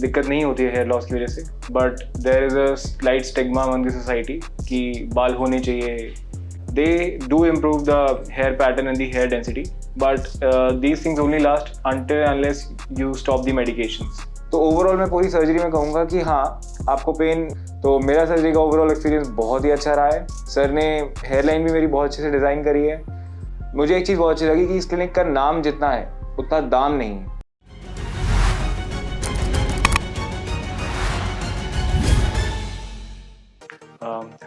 दिक्कत नहीं होती है हेयर लॉस की वजह से, but there is a slight stigma among the society कि बाल होने चाहिए. They do improve the hair pattern and the hair density, but these things only last until unless you stop the medications. तो overall मैं पूरी surgery में कहूँगा कि हाँ, आपको पेन, तो मेरा सर्जरी का ओवरऑल एक्सपीरियंस बहुत ही अच्छा रहा है. सर ने हेयर लाइन भी मेरी बहुत अच्छे से डिज़ाइन करी है. मुझे एक चीज़ बहुत अच्छी लगी कि इस क्लिनिक का नाम जितना है उतना दाम नहीं है.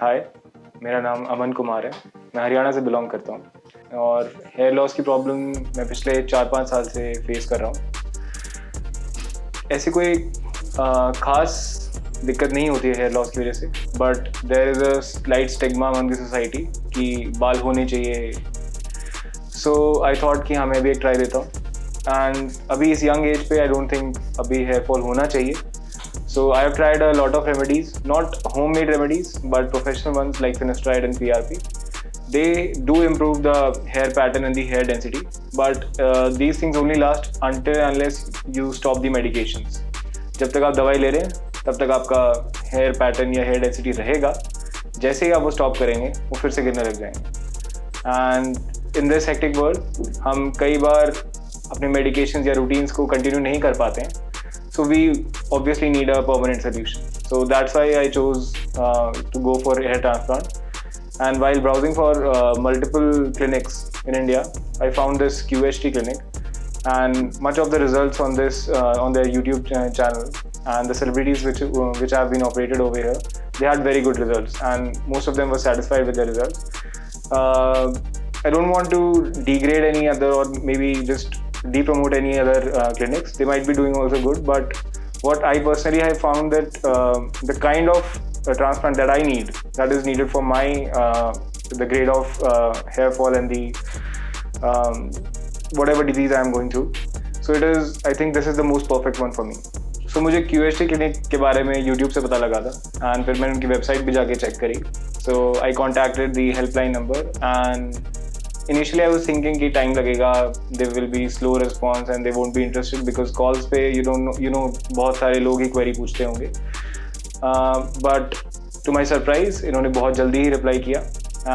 हाय, मेरा नाम अमन कुमार है. मैं हरियाणा से बिलोंग करता हूँ और हेयर लॉस की प्रॉब्लम मैं पिछले 4-5 साल से फेस कर रहा हूँ. ऐसी कोई ख़ास दिक्कत नहीं होती है हेयर लॉस की वजह से, but there is a slight stigma among the society कि बाल होने चाहिए. सो आई थॉट कि हाँ, मैं भी एक ट्राई देता हूँ. एंड अभी इस यंग एज पे आई डोंट थिंक अभी हेयर फॉल होना चाहिए. So I have tried a lot of remedies, not homemade remedies, but professional ones like finasteride and PRP. They do improve the hair pattern and the hair density, but these things only last until unless you stop the medications. जब तक आप दवाई ले रहे हैं तब तक आपका हेयर पैटर्न या हेयर डेंसिटी रहेगा. जैसे ही आप वो स्टॉप करेंगे वो फिर से गिरने लग जाएंगे. And in this hectic world हम कई बार अपने मेडिकेशंस या रूटीन्स को कंटिन्यू नहीं कर पाते हैं. So we obviously need a permanent solution. So that's why I chose to go for hair transplant. And while browsing for multiple clinics in India, I found this QHT clinic. And much of the results on this on their YouTube channel and the celebrities which have been operated over here, they had very good results, and most of them were satisfied with the results. I don't want to degrade any other or maybe just de-promote any other clinics. They might be doing also good, but what I personally have found that the kind of transplant that I need, that is needed for my the grade of hair fall and the whatever disease I am going through. So it is, I think this is the most perfect one for me. So मुझे QHT clinic के बारे में YouTube से पता लगा था, and फिर मैंने उनकी वेबसाइट भी जाके चेक करी. So I contacted the helpline number, and initially I was thinking कि time लगेगा, there will be slow response and they won't be interested because calls पे you know बहुत सारे लोग ही query पूछते होंगे. But to my surprise इन्होंने बहुत जल्दी ही reply किया,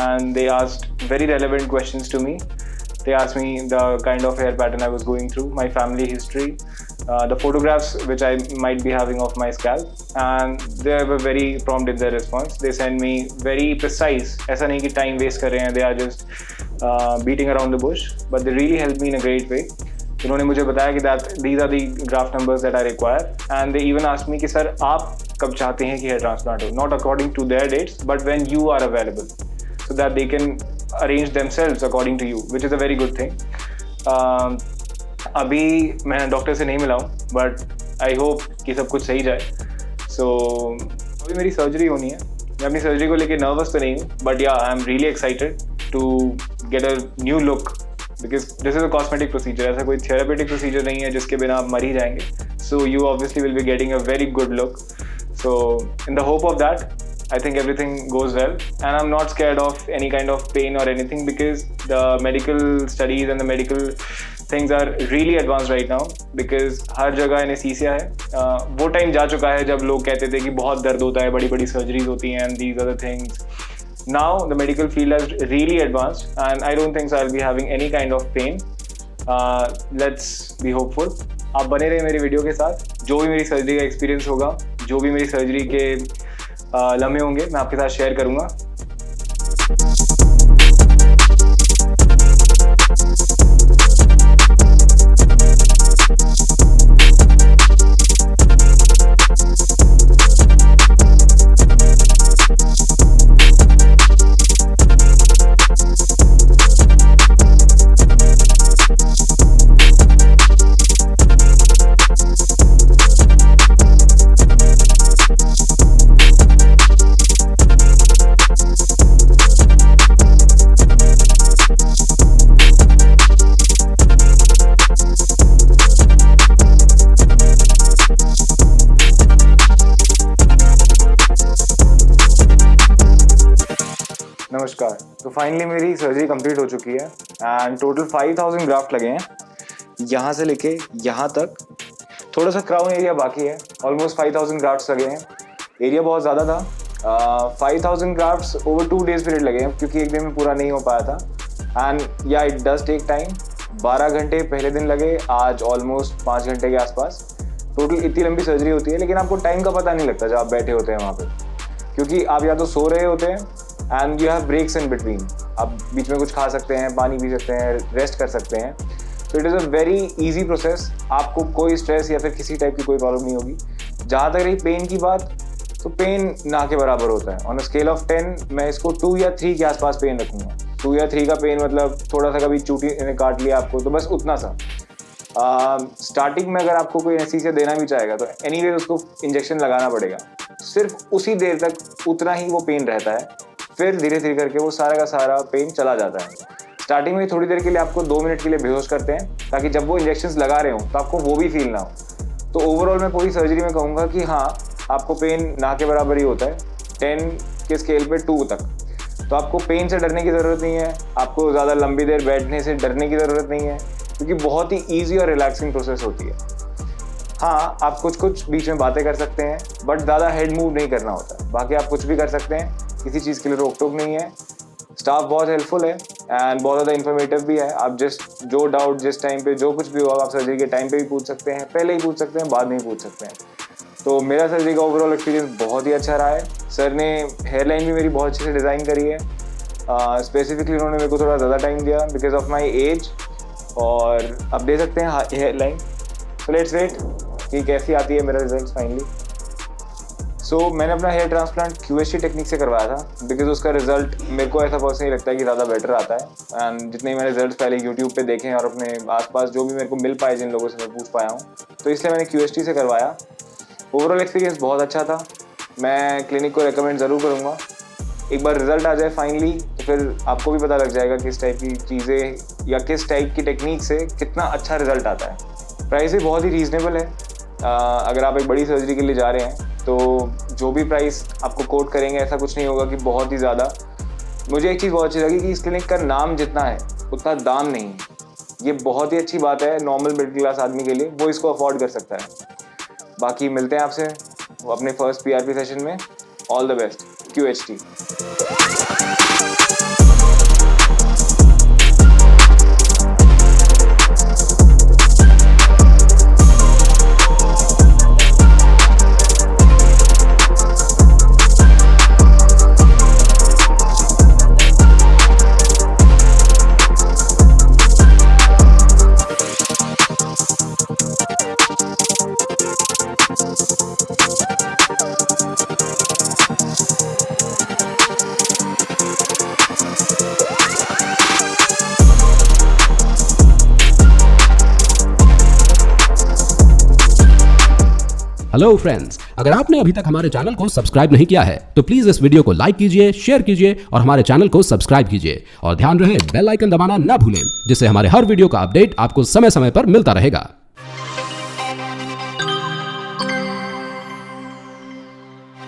and they asked very relevant questions to me. They asked me the kind of hair pattern I was going through, my family history, the photographs which I might be having of my scalp, and they were very prompt in their response. They sent me very precise. ऐसा नहीं कि time waste कर रहे हैं, they are just beating around the bush, but they really helped me in a great way. उन्होंने मुझे बताया कि that these are the graft numbers that I require, and they even asked me कि sir आप कब चाहते हैं कि hair transplant हो, not according to their dates, but when you are available, so that they can arrange themselves according to you, which is a very good thing. अभी मैं doctor से नहीं मिला हूँ, बट आई होप कि सब कुछ सही जाए. सो अभी मेरी सर्जरी होनी है. मैं अपनी सर्जरी को लेके नर्वस तो नहीं हूँ, but yeah I am really excited to get a new look, because this is a cosmetic procedure. ऐसा कोई थेरापेटिक प्रोसीजर नहीं है जिसके बिना आप मर ही जाएंगे. So you obviously will be getting a very good look. So in the hope of that, I think everything goes well, and I'm not scared of any kind of pain or anything because the medical studies and the medical things are really advanced right now. Because हर जगह anesthesia है. वो time जा चुका है जब लोग कहते थे कि बहुत दर्द होता है, बड़ी बड़ी सर्जरीज होती हैं, and these other things. Now the medical field has really advanced, and I don't think so I'll be having any kind of pain. Let's be hopeful. आप बने रहे मेरी वीडियो के साथ. जो भी मेरी सर्जरी का एक्सपीरियंस होगा, जो भी मेरी सर्जरी के लम्हे होंगे, मैं आपके साथ शेयर करूंगा. नमस्कार. तो फाइनली मेरी सर्जरी कंप्लीट हो चुकी है, एंड टोटल 5000 ग्राफ्ट लगे हैं, यहाँ से लेके यहाँ तक. थोड़ा सा क्राउन एरिया बाकी है, ऑलमोस्ट 5000 ग्राफ्ट्स लगे हैं, एरिया बहुत ज़्यादा था। 5000 ग्राफ्ट्स ओवर 2 days पीरियड लगे हैं क्योंकि एक दिन में पूरा नहीं हो पाया था। एंड या इट डज टेक टाइम। 12 घंटे पहले दिन लगे, आज ऑलमोस्ट 5 घंटे के आसपास। टोटल इतनी लंबी सर्जरी होती है, लेकिन आपको टाइम का पता नहीं लगता जब आप बैठे होते हैं वहाँ पे, क्योंकि आप या तो सो रहे होते हैं and you have breaks in between. आप बीच में कुछ खा सकते हैं, पानी पी सकते हैं, रेस्ट कर सकते हैं। तो it is a very easy process. आपको कोई स्ट्रेस या फिर किसी टाइप की कोई प्रॉब्लम नहीं होगी। जहाँ तक रही पेन की बात, तो पेन ना के बराबर होता है। ऑन अ स्केल ऑफ 10 मैं इसको 2 या 3 के आसपास पेन रखूँगा। 2 या 3 का पेन मतलब थोड़ा सा कभी चूटी ने काट लिया आपको, तो बस उतना सा। स्टार्टिंग में अगर आपको कोई एनेस्थीसिया देना भी चाहेगा तो एनीवेज उसको इंजेक्शन लगाना पड़ेगा। सिर्फ उसी देर तक उतना ही वो पेन रहता है, फिर धीरे धीरे करके वो सारा का सारा पेन चला जाता है। स्टार्टिंग में थोड़ी देर के लिए आपको 2 मिनट के लिए बेहोश करते हैं, ताकि जब वो इंजेक्शंस लगा रहे हो तो आपको वो भी फील ना हो। तो ओवरऑल मैं पूरी सर्जरी में कहूँगा कि हाँ, आपको पेन ना के बराबर ही होता है, 10 के स्केल पे 2 तक। तो आपको पेन से डरने की ज़रूरत नहीं है, आपको ज़्यादा लंबी देर बैठने से डरने की ज़रूरत नहीं है, क्योंकि बहुत ही ईजी और रिलैक्सिंग प्रोसेस होती है। हाँ, आप कुछ बीच में बातें कर सकते हैं, बट ज़्यादा हेड मूव नहीं करना होता। बाकी आप कुछ भी कर सकते हैं, किसी चीज़ के लिए रोक टोक नहीं है। स्टाफ बहुत हेल्पफुल है एंड बहुत ज़्यादा इन्फॉर्मेटिव भी है। आप जो डाउट जिस टाइम पे जो कुछ भी होगा आप सर्जरी के टाइम पे भी पूछ सकते हैं, पहले ही पूछ सकते हैं, बाद में ही पूछ सकते हैं। तो मेरा सर्जरी का ओवरऑल एक्सपीरियंस बहुत ही अच्छा रहा है। सर ने हेयरलाइन भी मेरी बहुत अच्छे से डिज़ाइन करी है। स्पेसिफिकली उन्होंने मेरे को थोड़ा ज़्यादा टाइम दिया बिकॉज ऑफ माई एज, और अब दे सकते हैं हेयरलाइन। सो लेट्स वेट कि कैसी आती है मेरा रिजल्ट फाइनली। सो मैंने अपना हेयर ट्रांसप्लांट QHT टेक्निक से करवाया था, बिकॉज उसका रिजल्ट मेरे को ऐसा पर्सनली लगता है कि ज़्यादा बेटर आता है। एंड जितने मैंने रिजल्ट पहले यूट्यूब पे देखे हैं और अपने आसपास जो भी मेरे को मिल पाए, जिन लोगों से मैं पूछ पाया हूँ, तो इसलिए मैंने QHT से करवाया। ओवरऑल एक्सपीरियंस बहुत अच्छा था। मैं क्लिनिक को रिकमेंड ज़रूर करूँगा। एक बार रिजल्ट आ जाए फाइनली तो फिर आपको भी पता लग जाएगा किस टाइप की चीज़ें या किस टाइप की टेक्निक से कितना अच्छा रिजल्ट आता है। प्राइस भी बहुत ही रीज़नेबल है। अगर आप एक बड़ी सर्जरी के लिए जा रहे हैं तो जो भी प्राइस आपको कोट करेंगे ऐसा कुछ नहीं होगा कि बहुत ही ज़्यादा। मुझे एक चीज़ बहुत अच्छी लगी कि इस क्लिनिक का नाम जितना है उतना दाम नहीं है। ये बहुत ही अच्छी बात है नॉर्मल मिडिल क्लास आदमी के लिए, वो इसको अफोर्ड कर सकता है। बाकी मिलते हैं आपसे अपने फर्स्ट PRP सेशन में। All the best QHT। Hello friends, अगर आपने अभी तक हमारे चैनल को सब्सक्राइब नहीं किया है तो प्लीज इस वीडियो को लाइक कीजिए, शेयर कीजिए और हमारे चैनल को सब्सक्राइब कीजिए। और ध्यान रहे बेल आइकन दबाना ना भूलें, जिससे हमारे हर वीडियो का अपडेट आपको समय समय पर मिलता रहेगा।